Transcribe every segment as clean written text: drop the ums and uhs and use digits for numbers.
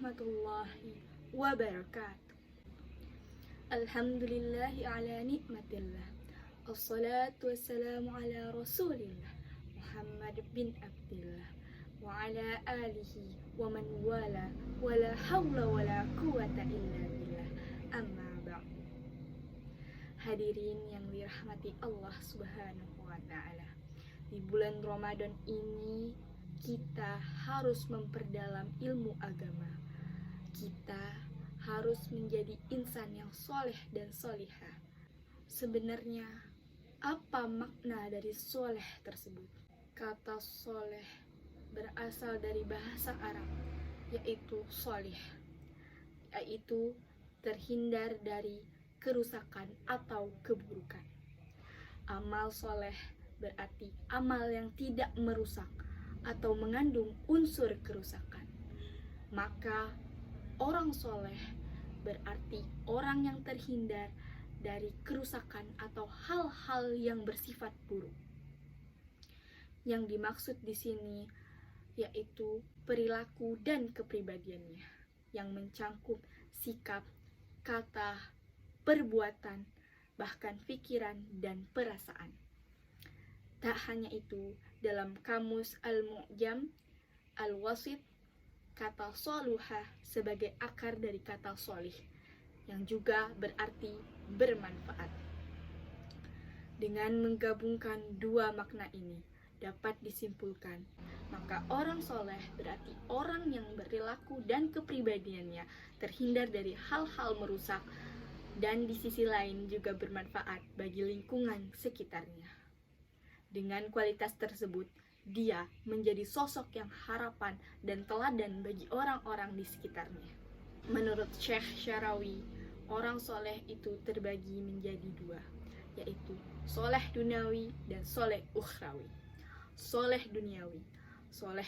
warahmatullahi wabarakatuh. Alhamdulillahi ala nikmatillah. Assalatu wassalamu ala rasulillah Muhammad bin Abdillah wa ala alihi wa man wala wala hawla wala quwata illa billah. Amma ba'd. Hadirin yang dirahmati Allah Subhanahu wa taala. Di bulan Ramadan ini kita harus memperdalam ilmu agama. Kita harus menjadi insan yang soleh dan solihah. Sebenarnya, apa makna dari soleh tersebut? Kata soleh berasal dari bahasa Arab, yaitu solih, yaitu terhindar dari kerusakan atau keburukan. Amal soleh berarti amal yang tidak merusak atau mengandung unsur kerusakan. Maka orang soleh berarti orang yang terhindar dari kerusakan atau hal-hal yang bersifat buruk. Yang dimaksud di sini yaitu perilaku dan kepribadiannya yang mencangkup sikap, kata, perbuatan, bahkan pikiran dan perasaan. Tak hanya itu, dalam kamus Al-Mu'jam Al-Wasit, kata soluhah sebagai akar dari kata solih, yang juga berarti bermanfaat. Dengan menggabungkan dua makna ini, dapat disimpulkan, maka orang soleh berarti orang yang berperilaku dan kepribadiannya terhindar dari hal-hal merusak, dan di sisi lain juga bermanfaat bagi lingkungan sekitarnya. Dengan kualitas tersebut, dia menjadi sosok yang harapan dan teladan bagi orang-orang di sekitarnya. Menurut Syekh Syarawi, orang soleh itu terbagi menjadi dua, yaitu soleh duniawi dan soleh ukhrawi. Soleh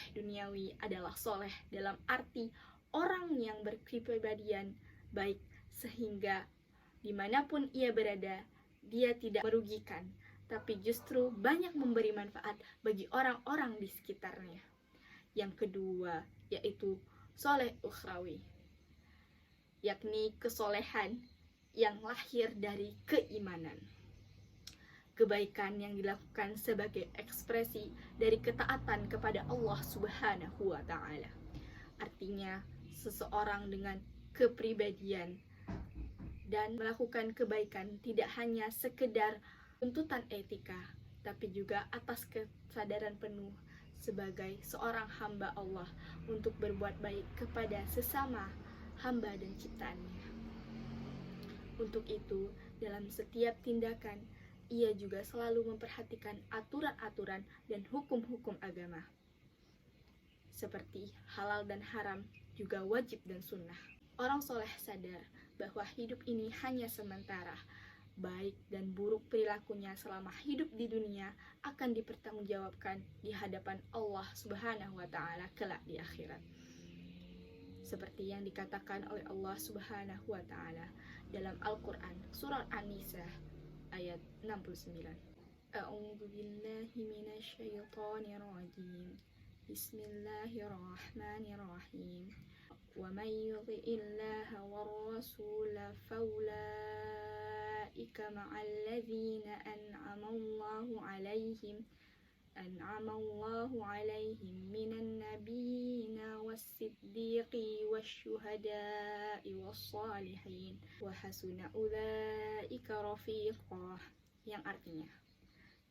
duniawi adalah soleh dalam arti orang yang berkepribadian baik sehingga dimanapun ia berada, dia tidak merugikan, tapi justru banyak memberi manfaat bagi orang-orang di sekitarnya. Yang kedua, yaitu soleh ukhrawi, yakni kesolehan yang lahir dari keimanan. Kebaikan yang dilakukan sebagai ekspresi dari ketaatan kepada Allah Subhanahu wa ta'ala. Artinya, seseorang dengan kepribadian dan melakukan kebaikan tidak hanya sekedar tuntutan etika, tapi juga atas kesadaran penuh sebagai seorang hamba Allah untuk berbuat baik kepada sesama hamba dan ciptaannya. Untuk itu, dalam setiap tindakan, ia juga selalu memperhatikan aturan-aturan dan hukum-hukum agama. Seperti halal dan haram, juga wajib dan sunnah. Orang soleh sadar bahwa hidup ini hanya sementara. Baik dan buruk perilakunya selama hidup di dunia akan dipertanggungjawabkan di hadapan Allah Subhanahu wa ta'ala kelak di akhirat. Seperti yang dikatakan oleh Allah Subhanahu wa ta'ala dalam Al-Quran surat An-Nisa ayat 69. A'udzu billahi minasyaitonir rajim. Bismillahirrahmanirrahim. Wa may yuti'illaha war rasul faulaika ma'al ladzina an'ama Allahu 'alaihim minan nabiyyin was-siddiqin wasyuhada'i was-shalihin wa hasuna ulaika rafiqah, yang artinya,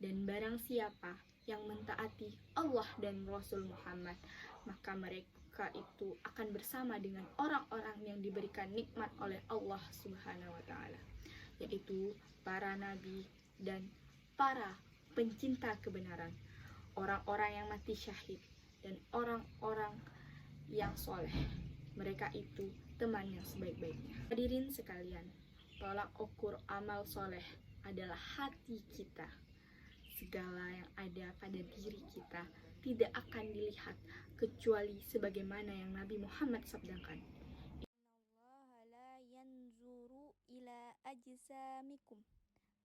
dan barang siapa yang mentaati Allah dan Rasul Muhammad, maka mereka itu akan bersama dengan orang-orang yang diberikan nikmat oleh Allah Subhanahu wa ta'ala, yaitu para nabi dan para pencinta kebenaran, orang-orang yang mati syahid, dan orang-orang yang soleh. Mereka itu teman yang sebaik-baiknya. Hadirin sekalian, tolak ukur amal soleh adalah hati kita. Segala yang ada pada diri kita tidak akan dilihat kecuali sebagaimana yang Nabi Muhammad sabdakan. Innallaha la yanzuru ila ajsamikum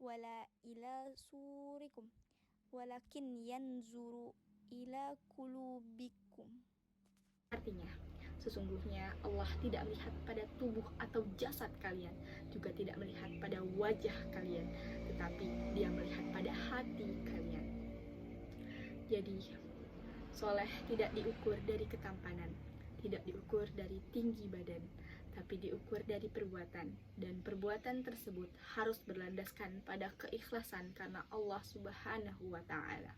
wala ila surikum walakin yanzuru ila qulubikum. Artinya, sesungguhnya Allah tidak melihat pada tubuh atau jasad kalian, juga tidak melihat pada wajah kalian, tetapi Dia melihat pada hati kalian. Jadi, soleh tidak diukur dari ketampanan, tidak diukur dari tinggi badan, tapi diukur dari perbuatan, dan perbuatan tersebut harus berlandaskan pada keikhlasan karena Allah Subhanahu wa Ta'ala.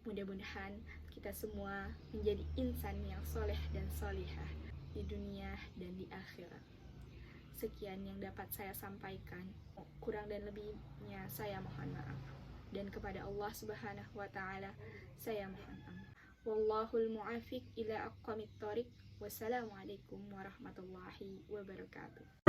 Mudah-mudahan kita semua menjadi insan yang soleh dan solihah di dunia dan di akhirat. Sekian yang dapat saya sampaikan. Kurang dan lebihnya saya mohon maaf. Dan kepada Allah Subhanahu wa Ta'ala saya mohon ampun. Wallahul mu'afiq ila aqwamit thoriq. Wassalamualaikum warahmatullahi wabarakatuh.